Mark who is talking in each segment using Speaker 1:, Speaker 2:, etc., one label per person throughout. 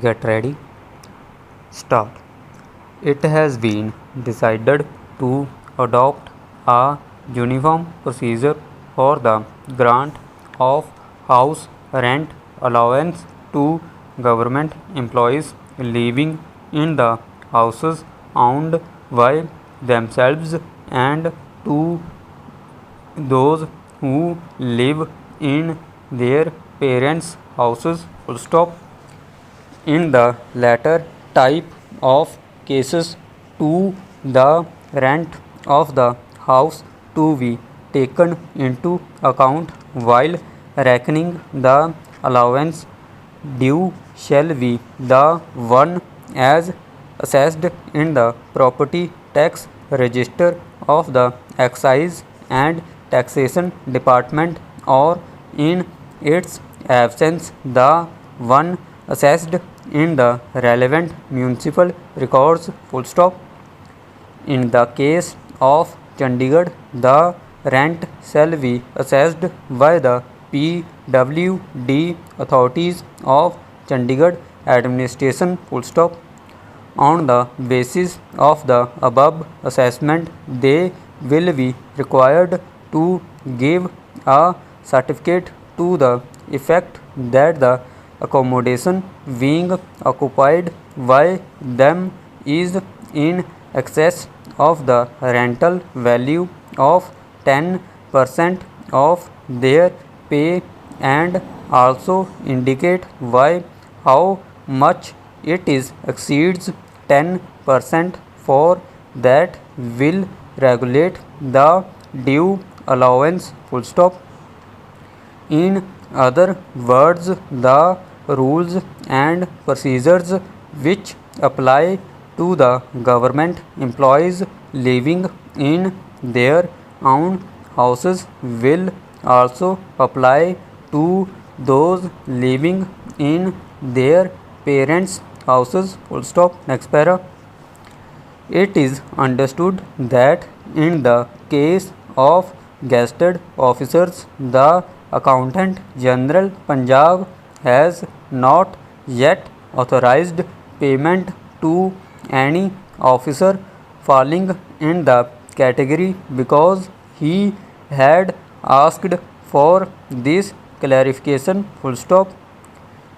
Speaker 1: Get ready. Start. It has been decided to adopt a uniform procedure for the grant of house rent allowance to government employees living in the houses owned by themselves and to those who live in their parents' houses. Full stop. In the latter type of cases, to the rent of the house to be taken into account while reckoning the allowance due shall be the one as assessed in the property tax register of the excise and taxation department, or in its absence the one assessed in the relevant municipal records. Full stop. In the case of Chandigarh, the rent shall be assessed by the PWD authorities of Chandigarh administration. Full stop. On the basis of the above assessment, they will be required to give a certificate to the effect that the accommodation being occupied by them is in excess of the rental value of 10% of their pay, and also indicate why how much it is exceeds 10%, for that will regulate the due allowance. Full stop. In other words, the rules and procedures which apply to the government employees living in their own houses will also apply to those living in their parents' houses. Full stop. Next para. It is understood that in the case of gazetted officers, the Accountant General Punjab has not yet authorized payment to any officer falling in the category because he had asked for this clarification. Full stop.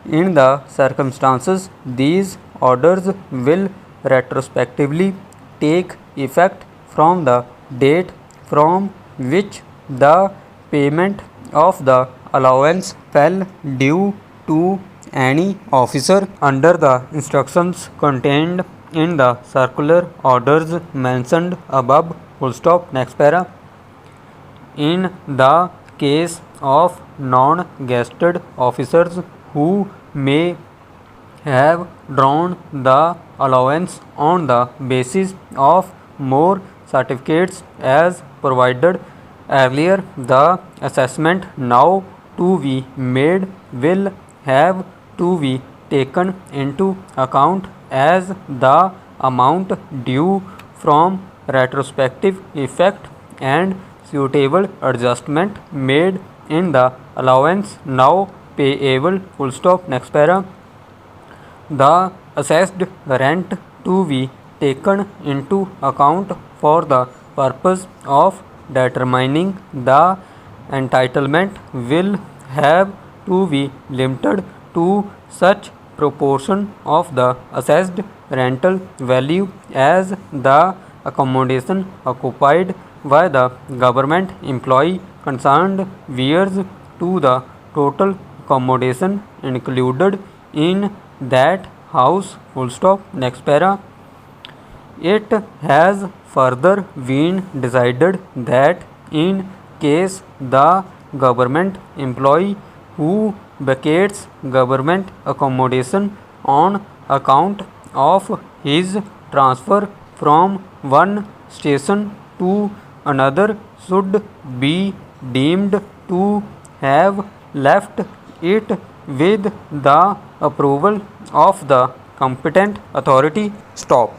Speaker 1: In the circumstances, these orders will retrospectively take effect from the date from which the payment of the allowance fell due to any officer under the instructions contained in the circular orders mentioned above. Full stop. Next para. In the case of non-gazetted officers who may have drawn the allowance on the basis of more certificates as provided earlier, the assessment now to be made will have to be taken into account as the amount due from retrospective effect and suitable adjustment made in the allowance now payable. Full stop. Next para. The assessed rent to be taken into account for the purpose of determining the entitlement will have to be limited to such proportion of the assessed rental value as the accommodation occupied by the government employee concerned bears to the total accommodation included in that house. Full stop. Next para. It has further been decided that in case the government employee who vacates government accommodation on account of his transfer from one station to another should be deemed to have left it with the approval of the competent authority. Stop.